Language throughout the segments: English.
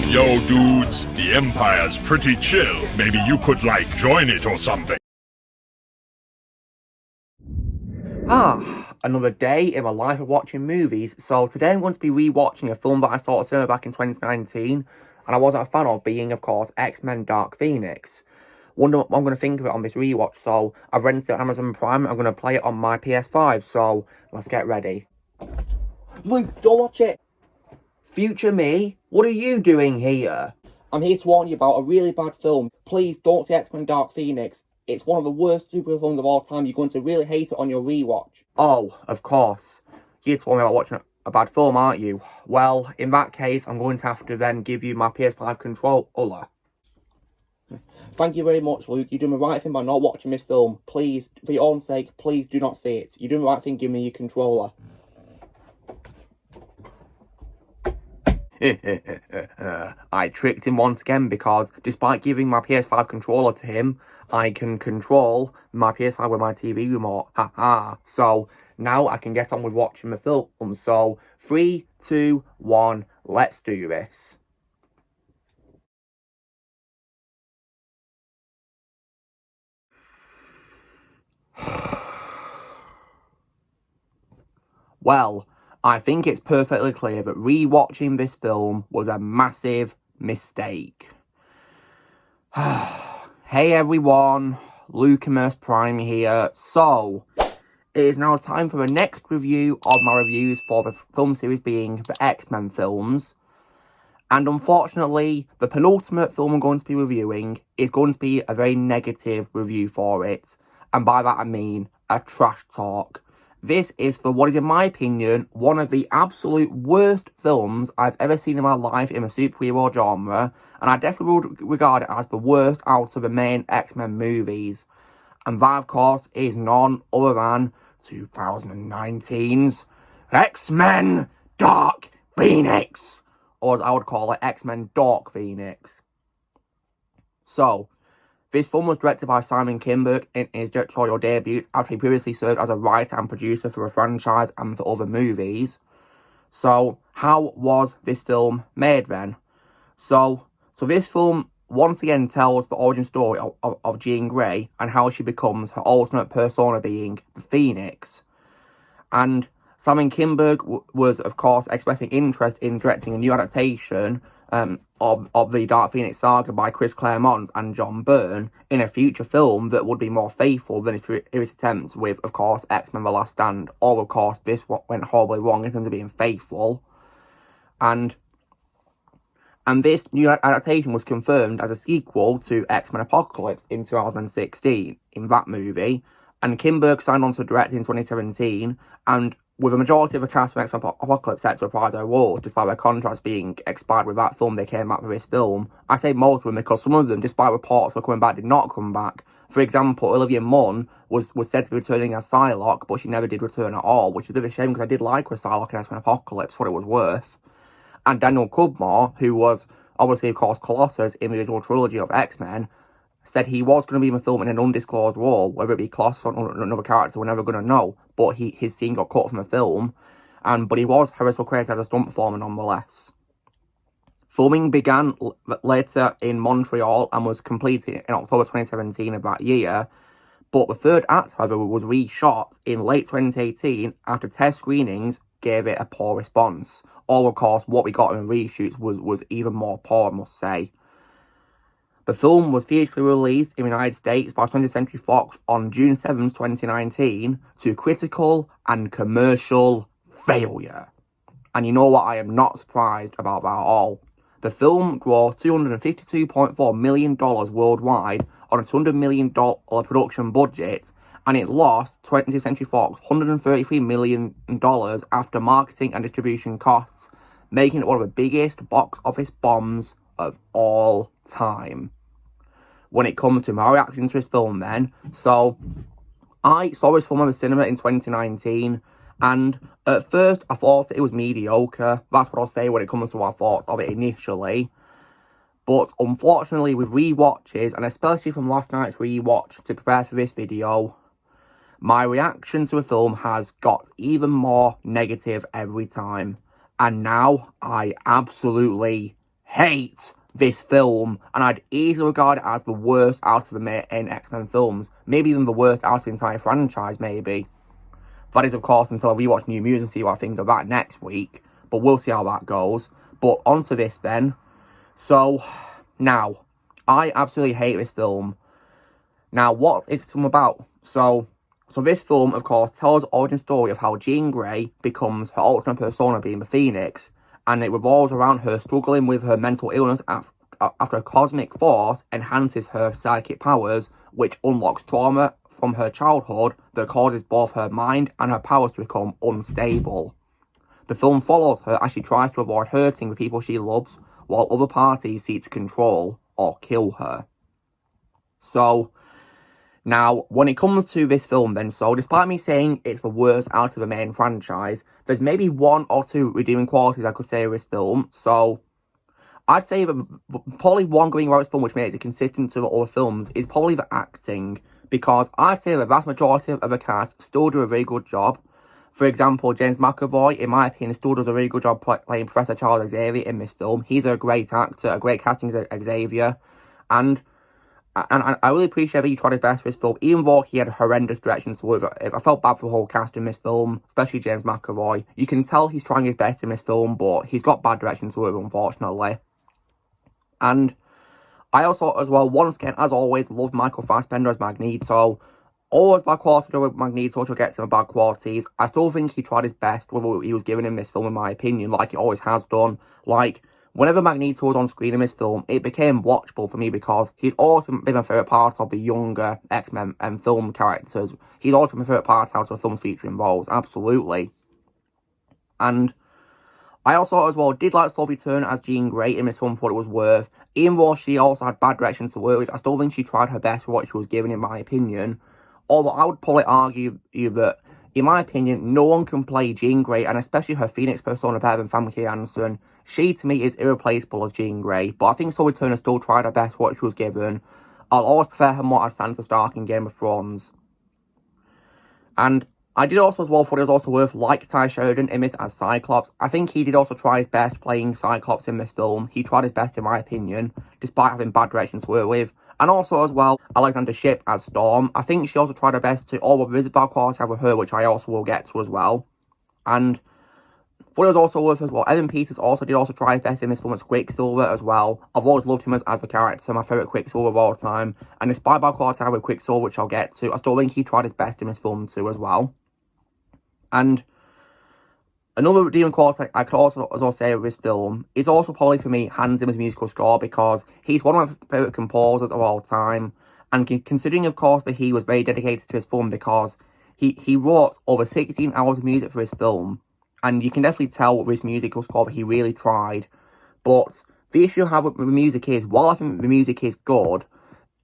Yo, dudes, the Empire's pretty chill. Maybe you could, like, join it or something. Another day in my life of watching movies. So today I'm going to be rewatching a film that I saw at cinema back in 2019, and I wasn't a fan of, being, of course, X-Men Dark Phoenix. Wonder what I'm going to think of it on this rewatch, so I've rented it on Amazon Prime, I'm going to play it on my PS5, so let's get ready. Luke, don't watch it! Future me, what are you doing here? I'm here to warn you about a really bad film. Please don't see X-Men Dark Phoenix. It's one of the worst superhero films of all time. You're going to really hate it on your rewatch. Oh, of course. You're here to warn me about watching a bad film, aren't you? Well, in that case, I'm going to have to then give you my PS5 controller. Thank you very much, Luke. You're doing the right thing by not watching this film. Please, for your own sake, please do not see it. You're doing the right thing giving me your controller. I tricked him once again because, despite giving my PS5 controller to him, I can control my PS5 with my TV remote. Haha. So, now I can get on with watching the film. So, 3, 2, 1, let's do this. Well, I think it's perfectly clear that rewatching this film was a massive mistake. Hey everyone, Lucamus Prime here. So, it is now time for the next review of my reviews for the film series being the X-Men films. And unfortunately, the penultimate film I'm going to be reviewing is going to be a very negative review for it. And by that I mean a trash talk. This is, for what is, in my opinion, one of the absolute worst films I've ever seen in my life in the superhero genre, and I definitely would regard it as the worst out of the main X-Men movies. And that, of course, is none other than 2019's X-Men Dark Phoenix, or as I would call it, X-Men Dark Phoenix. So, this film was directed by Simon Kinberg in his directorial debut after he previously served as a writer and producer for the franchise and for other movies. So, how was this film made then? So this film once again tells the origin story of Jean Grey and how she becomes her ultimate persona, being the Phoenix. And Simon Kinberg was, of course, expressing interest in directing a new adaptation of the Dark Phoenix saga by Chris Claremont and John Byrne in a future film that would be more faithful than his attempts with, of course, X-Men The Last Stand. Or, of course, this went horribly wrong in terms of being faithful. And this new adaptation was confirmed as a sequel to X-Men Apocalypse in 2016 in that movie. And Kinberg signed on to direct in 2017, and with a majority of the cast from X-Men Apocalypse set to reprise their roles, despite their contracts being expired with that film, they came back for this film. I say most of them because some of them, despite reports were coming back, did not come back. For example, Olivia Munn was said to be returning as Psylocke, but she never did return at all, which is a bit of a shame because I did like her Psylocke in X-Men Apocalypse, what it was worth. And Daniel Cudmore, who was obviously, of course, Colossus in the original trilogy of X-Men, said he was going to be in the film in an undisclosed role. Whether it be Colossus or another character, we're never going to know. But his scene got cut from the film, but he was originally credited as a stunt performer nonetheless. Filming began later in Montreal and was completed in October 2017 of that year. But the third act, however, was reshot in late 2018 after test screenings gave it a poor response. Or, of course, what we got in the reshoots was even more poor, I must say. The film was theatrically released in the United States by 20th Century Fox on June 7th, 2019, to critical and commercial failure. And you know what? I am not surprised about that at all. The film grossed $252.4 million worldwide on a $200 million production budget, and it lost 20th Century Fox $133 million after marketing and distribution costs, making it one of the biggest box office bombs of all time. When it comes to my reaction to this film then, so I saw this film at the cinema in 2019, and at first I thought it was mediocre. That's what I'll say when it comes to what I thought of it initially. But unfortunately, with rewatches, and especially from last night's rewatch to prepare for this video, my reaction to a film has got even more negative every time. And now I absolutely hate this film, and I'd easily regard it as the worst out of the main X-Men films, maybe even the worst out of the entire franchise, maybe. That is, of course, until I rewatch New Mutants and see what I think of that next week, but we'll see how that goes. But onto this then. So, now, I absolutely hate this film. Now, what is this film about? So this film, of course, tells the origin story of how Jean Grey becomes her ultimate persona, being the Phoenix, and it revolves around her struggling with her mental illness after a cosmic force enhances her psychic powers, which unlocks trauma from her childhood that causes both her mind and her powers to become unstable. The film follows her as she tries to avoid hurting the people she loves, while other parties seek to control or kill her. So, now, when it comes to this film then, so despite me saying it's the worst out of the main franchise, there's maybe one or two redeeming qualities I could say of this film. So, I'd say that probably one going about this film which makes it consistent to the other films is probably the acting, because I'd say the vast majority of the cast still do a very good job. For example, James McAvoy, in my opinion, still does a really good job playing Professor Charles Xavier in this film. He's a great actor, a great casting as Xavier, and I really appreciate that he tried his best for this film, even though he had horrendous directions to it. I felt bad for the whole cast in this film, especially James McAvoy. You can tell he's trying his best in this film, but he's got bad directions to it, unfortunately. And I also, as well, once again, as always, love Michael Fassbender as Magneto. Always bad qualities with Magneto, to get to the bad qualities. I still think he tried his best with what he was given in this film, in my opinion, like he always has done. Like, whenever Magneto was on screen in this film, it became watchable for me because he's always been my favourite part of the younger X-Men and film characters. He's always been my favourite part out of the film's feature involves, absolutely. And I also, as well, did like Sophie Turner as Jean Grey in this film for what it was worth. Even though she also had bad directions to work with, I still think she tried her best for what she was given, in my opinion. Although I would probably argue that, in my opinion, no one can play Jean Grey, and especially her Phoenix persona, better than Famke Janssen. She, to me, is irreplaceable as Jean Grey, but I think Sophie Turner still tried her best for what she was given. I'll always prefer her more as Sansa Stark in Game of Thrones. And I did also, as well, thought it was also worth, like Ty Sheridan in this as Cyclops. I think he did also try his best playing Cyclops in this film. He tried his best, in my opinion, despite having bad directions to work with. And also, as well, Alexandra Shipp as Storm. I think she also tried her best to, although there is a bad quality with her, which I also will get to as well. And what it was also worth as well, Evan Peters also did try his best in this film as Quicksilver as well. I've always loved him as the character, my favourite Quicksilver of all time. And despite bad quality with Quicksilver, which I'll get to, I still think he tried his best in this film too as well. And another redeeming quality I could also say of this film is also probably for me Hans Zimmer's musical score, because he's one of my favourite composers of all time. And considering, of course, that he was very dedicated to his film, because he wrote over 16 hours of music for his film. And you can definitely tell with his musical score that he really tried. But the issue I have with the music is, while I think the music is good,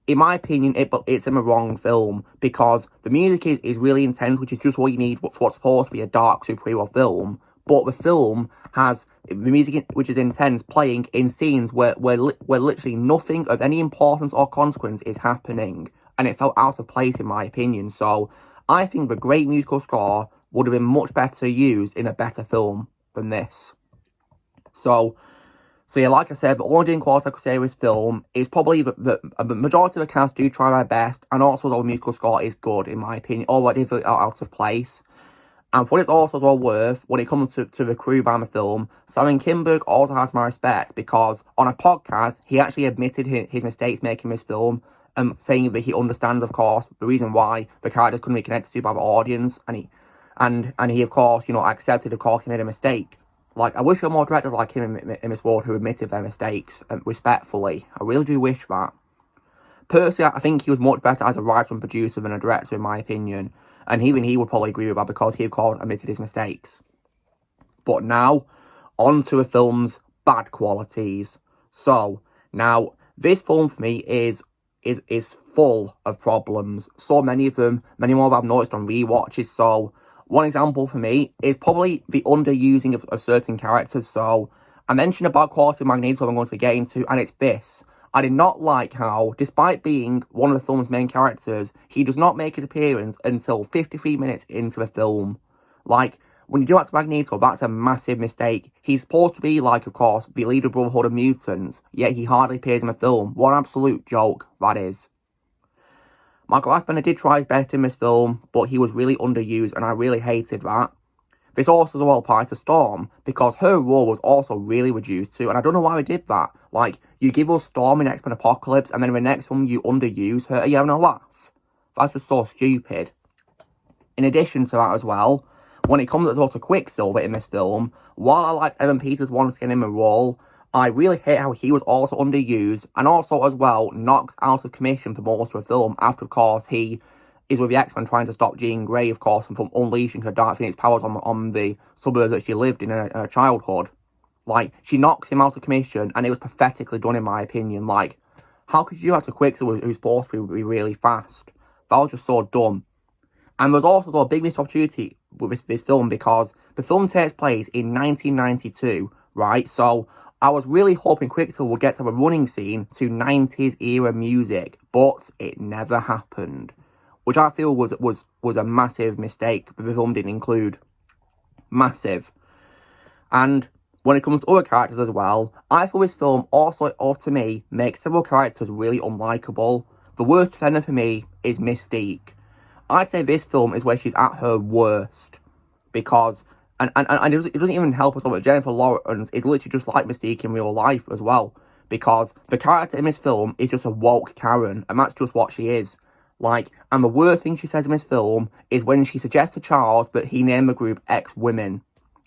in my opinion, it's in the wrong film, because the music is really intense, which is just what you need for what's supposed to be a dark superhero film. But the film has the music, which is intense, playing in scenes where literally nothing of any importance or consequence is happening. And it felt out of place, in my opinion. So I think the great musical score would have been much better used in a better film than this. So yeah, like I said, the only redeeming quality I could say of this film is probably that the majority of the cast do try their best, and also the musical score is good, in my opinion, although it is out of place. And for what it's also as well worth, when it comes to the crew behind the film, Simon Kinberg also has my respect, because on a podcast, he actually admitted his mistakes making this film, saying that he understands, of course, the reason why the characters couldn't be connected to by the audience, and he, of course, accepted, of course, he made a mistake. Like, I wish there were more directors like him in this world who admitted their mistakes, respectfully. I really do wish that. Personally, I think he was much better as a writer and producer than a director, in my opinion. And even he would probably agree with that, because he, of course, admitted his mistakes. But now, on to the film's bad qualities. So, now, this film for me is full of problems. So many of them, many more that I've noticed on rewatches. So one example for me is probably the underusing of certain characters. So I mentioned about quality of Magneto I'm going to be getting to, and it's this. I did not like how, despite being one of the film's main characters, he does not make his appearance until 53 minutes into the film. Like, When you do that to Magneto, that's a massive mistake. He's supposed to be, like, of course, the leader of Brotherhood of Mutants, yet he hardly appears in the film. What an absolute joke that is. Michael Fassbender did try his best in this film, but he was really underused, and I really hated that. This also as well applies to Storm, because her role was also really reduced too, and I don't know why we did that. Like, you give us Storm in X-Men Apocalypse, and then in the next one you underuse her. Are you having a laugh? That's just so stupid. In addition to that as well, when it comes to Quicksilver in this film, while I liked Evan Peters once again in the role, I really hate how he was also underused, and also as well knocked out of commission for most of the film after, of course, he is with the X-Men trying to stop Jean Grey, of course, from unleashing her Dark Phoenix powers on the suburbs that she lived in her childhood. Like, she knocks him out of commission, and it was pathetically done in my opinion. Like, how could you have to Quicksilver who's supposed to be really fast? That was just so dumb. And there's also a big missed opportunity with this film, because the film takes place in 1992, right? So I was really hoping Quicksilver would get to have a running scene to 90s era music, but it never happened, which I feel was a massive mistake that the film didn't include. Massive. And when it comes to other characters as well, I feel this film also, to me, makes several characters really unlikable. The worst offender for me is Mystique. I'd say this film is where she's at her worst, because, and it doesn't even help us all, but Jennifer Lawrence is literally just like Mystique in real life as well, because the character in this film is just a woke Karen, and that's just what she is. Like, and the worst thing she says in this film is when she suggests to Charles that he name the group X-Women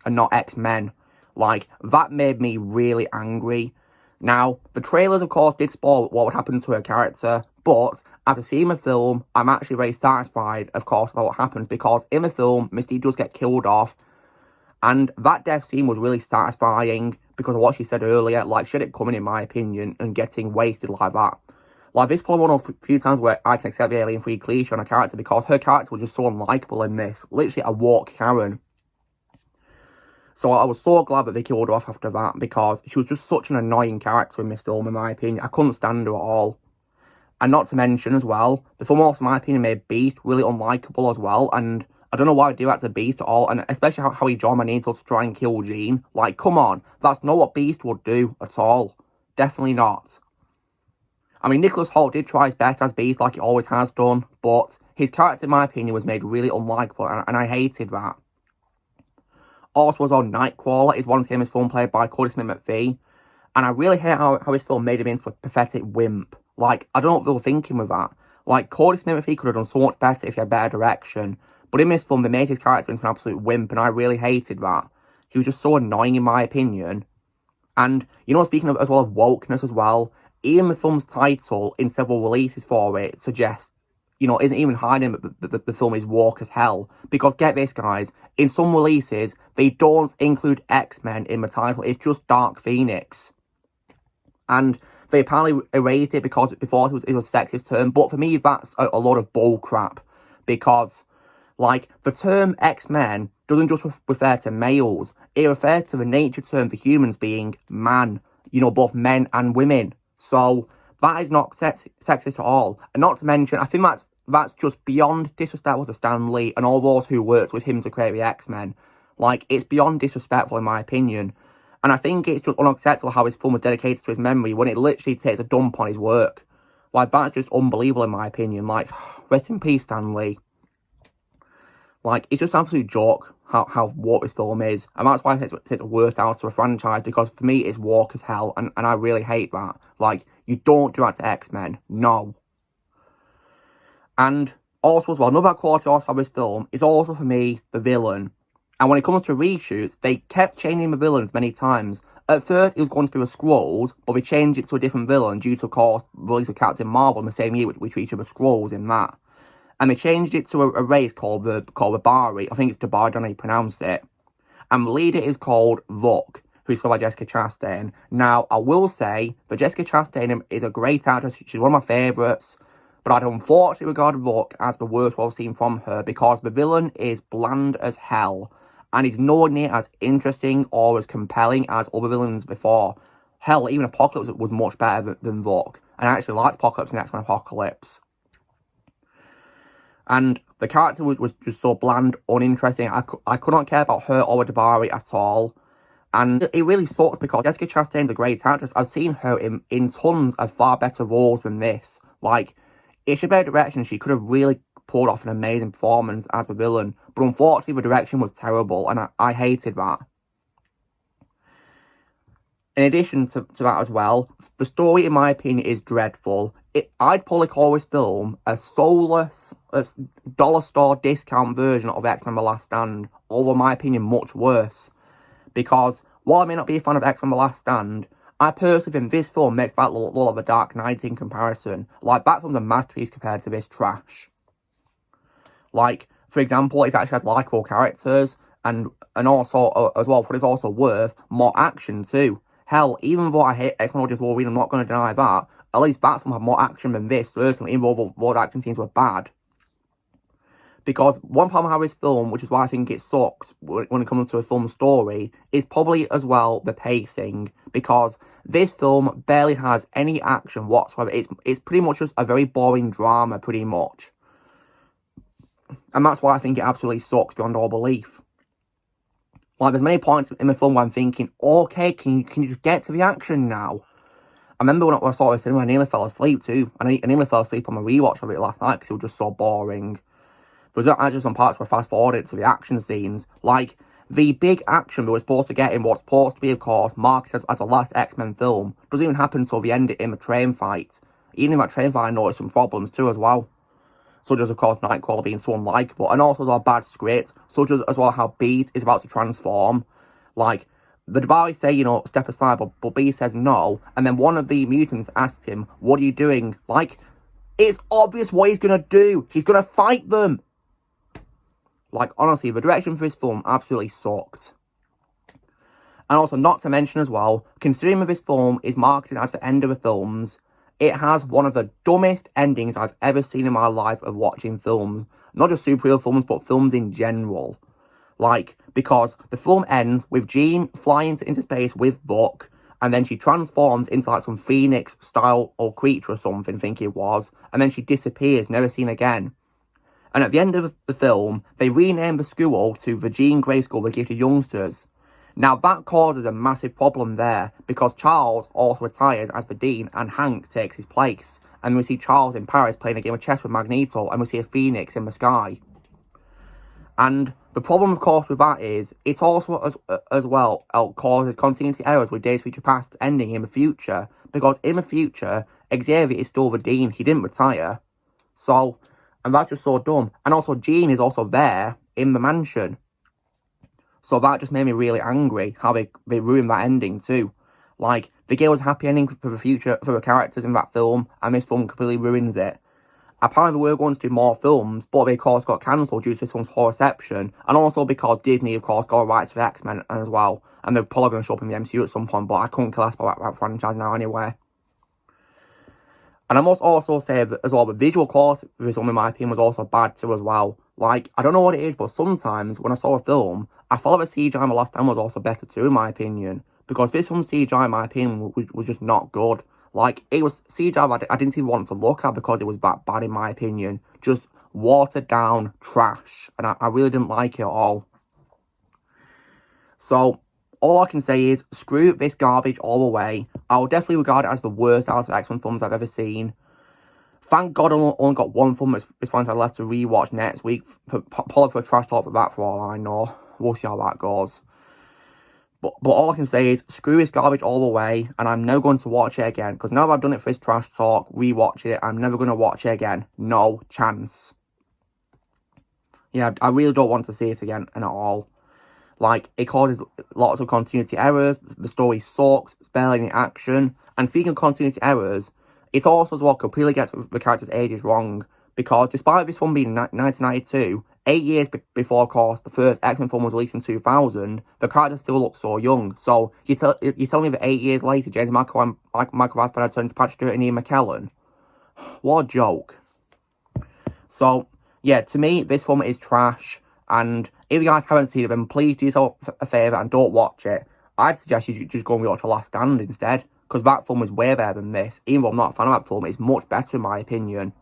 and not X-Men. Like, that made me really angry. Now, the trailers, of course, did spoil what would happen to her character, but after seeing the film, I'm actually very satisfied, of course, about what happens, because in the film, Mystique does get killed off, and that death scene was really satisfying because of what she said earlier. Like, she had it coming, in my opinion, and getting wasted like that. Like, this is probably one of the few times where I can accept the alien-free cliche on a character, because her character was just so unlikable in this. Literally a woke Karen. So I was so glad that they killed her off after that, because she was just such an annoying character in this film, in my opinion. I couldn't stand her at all. And not to mention as well, the film also, in my opinion, made Beast really unlikable as well, and I don't know why they do that to Beast at all, and especially how he joined Magneto to try and kill Jean. Like, come on, that's not what Beast would do at all. Definitely not. I mean, Nicholas Hoult did try his best as Beast, like he always has done, but his character, in my opinion, was made really unlikable, and I hated that. Also, as well, Nightcrawler is one famous film played by Cody Smith-McPhee, and I really hate how his film made him into a pathetic wimp. Like, I don't know what they were thinking with that. Like, Cody Smith-McPhee could have done so much better if he had better direction, but in this film, they made his character into an absolute wimp, and I really hated that. He was just so annoying, in my opinion. And, you know, speaking of, as well, of wokeness as well, even the film's title in several releases for it suggests, you know, isn't even hiding that the film is woke as hell. Because get this, guys, in some releases, they don't include X-Men in the title. It's just Dark Phoenix. And they apparently erased it because before it was a sexist term. But for me, that's a lot of bull crap. Because, like, the term X-Men doesn't just refer to males. It refers to the nature term for humans being man. You know, both men and women. So, that is not sexist at all. And not to mention, I think that's just beyond disrespectful to Stan Lee and all those who worked with him to create the X-Men. Like, it's beyond disrespectful in my opinion. And I think it's just unacceptable how his film was dedicated to his memory when it literally takes a dump on his work. Like, that's just unbelievable in my opinion. Like, rest in peace, Stan Lee. Like, it's just an absolute joke how woke this film is. And that's why I think it's the worst out of the franchise, because for me, it's woke as hell. And I really hate that. Like, you don't do that to X-Men. No. And also as well, another quality also of this film is also, for me, the villain. And when it comes to reshoots, they kept changing the villains many times. At first, it was going to be the Skrulls, but they changed it to a different villain due to, of course, the release of Captain Marvel in the same year, which featured the Skrulls in that. And they changed it to a race called the Bari. I think it's Dabari, I don't know how you pronounce it. And the leader is called Vuk, who's played by Jessica Chastain. Now, I will say that Jessica Chastain is a great actress. She's one of my favourites. But I'd unfortunately regard Vuk as the worst we've seen from her, because the villain is bland as hell. And he's nowhere near as interesting or as compelling as other villains before. Hell, even Apocalypse was much better than Vuk. And I actually liked Apocalypse in X-Men Apocalypse. And The character was just so bland, uninteresting. I could not care about her or Dabari at all. And it really sucks because Jessica Chastain's a great actress. I've seen her in tons of far better roles than this. Like, if she had better direction, she could have really pulled off an amazing performance as the villain. But unfortunately, the direction was terrible, and I hated that. In addition to that as well, the story, in my opinion, is dreadful. I'd probably call this film a soulless, dollar store discount version of X-Men The Last Stand, although in my opinion, much worse. Because, while I may not be a fan of X-Men The Last Stand, I personally think this film makes that look like a Dark Knight in comparison. Like, that film's a masterpiece compared to this trash. Like, for example, it actually has likeable characters, and also, as well, for what it's also worth, more action too. Hell, even though I hate X-Men Origins Wolverine, I'm not going to deny that, at least that film had more action than this, certainly, even though those action scenes were bad. Because one problem I have with this film, which is why I think it sucks when it comes to a film story, is probably as well the pacing. Because this film barely has any action whatsoever. It's pretty much just a very boring drama, pretty much. And that's why I think it absolutely sucks beyond all belief. Like, there's many points in the film where I'm thinking, okay, can you just get to the action now? I remember when I saw this cinema, I nearly fell asleep too. I nearly fell asleep on my rewatch of it last night because it was just so boring. There was actually some parts where I fast-forwarded to the action scenes. Like, the big action that we're supposed to get in what's supposed to be, of course, marketed as the last X-Men film, doesn't even happen until the end in the train fight. Even in that train fight, I noticed some problems too as well. Such as, of course, Nightcrawler being so unlikable, and also a bad script, such as well how Beast is about to transform. Like, the Dabari say, you know, step aside, but Beast says no, and then one of the mutants asks him, what are you doing? Like, it's obvious what he's gonna do. He's gonna fight them. Like, honestly, the direction for this film absolutely sucked. And also, not to mention as well, considering that this film is marketed as the end of the films, it has one of the dumbest endings I've ever seen in my life of watching films. Not just superhero films, but films in general. Like, because the film ends with Jean flying into space with Buck, and then she transforms into like some phoenix-style or creature or something, I think it was, and then she disappears, never seen again. And at the end of the film, they rename the school to the Jean Grey School they give to youngsters. Now, that causes a massive problem there, because Charles also retires as the dean, and Hank takes his place. And we see Charles in Paris playing a game of chess with Magneto, and we see a phoenix in the sky. And the problem, of course, with that is, it also, as well, causes continuity errors with Days of Future Past ending in the future. Because in the future, Xavier is still the dean, he didn't retire. So, and that's just so dumb. And also, Jean is also there in the mansion. So that just made me really angry, how they ruined that ending too. Like, they gave us a happy ending for the future, for the characters in that film, and this film completely ruins it. Apparently we were going to do more films, but they of course got cancelled due to this film's poor reception, and also because Disney of course got rights for X-Men as well, and they're probably going to show up in the MCU at some point, but I couldn't care less about that franchise now anyway. And I must also say that, as well, the visual quality of this film, in my opinion, was also bad too as well. Like, I don't know what it is, but sometimes when I saw a film, I felt like the CGI in The Last Time was also better too, in my opinion. Because this film's CGI, in my opinion, was just not good. Like, it was CGI I didn't even want to look at because it was that bad, in my opinion. Just watered down trash. And I really didn't like it at all. So, all I can say is, screw this garbage all the way. I will definitely regard it as the worst out of X-Men films I've ever seen. Thank God I only got one film this franchise left to rewatch next week. Probably for a trash talk for that, for all I know. We'll see how that goes. But all I can say is, screw this garbage all the way, and I'm never going to watch it again. Because now that I've done it for this trash talk, rewatch it, I'm never going to watch it again. No chance. Yeah, I really don't want to see it again at all. Like, it causes lots of continuity errors, the story sucks, it's barely any action. And speaking of continuity errors, it also as well completely gets the characters' ages wrong. Because despite this one being 1992, 8 years before, of course, the first X-Men film was released in 2000, the characters still look so young. So, you're telling me that 8 years later, James Michael Fassbender turned to Patrick Stewart and Ian McKellen? What a joke. So, yeah, to me, this film is trash. And if you guys haven't seen it, then please do yourself a favour and don't watch it. I'd suggest you just go and watch The Last Stand instead. Because that film is way better than this. Even though I'm not a fan of that film, it's much better in my opinion.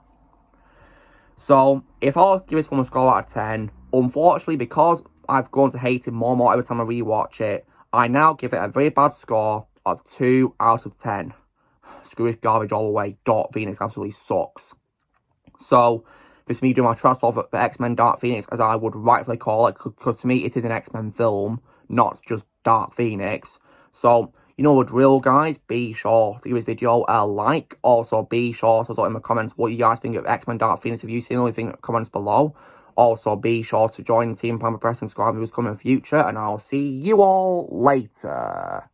So, if I was to give this film a score out of 10, unfortunately, because I've grown to hate it more and more every time I rewatch it, I now give it a very bad score of 2 out of 10. Screw this garbage all the way. Dark Phoenix absolutely sucks. So, this is me doing my transfer for X-Men Dark Phoenix, as I would rightfully call it, because to me it is an X-Men film, not just Dark Phoenix. So, you know the drill, guys. Be sure to give this video a like. Also, be sure to put in the comments what you guys think of X-Men Dark Phoenix. If you've seen anything, comments below. Also, be sure to join the team by pressing subscribe. Who's coming in the future, and I'll see you all later.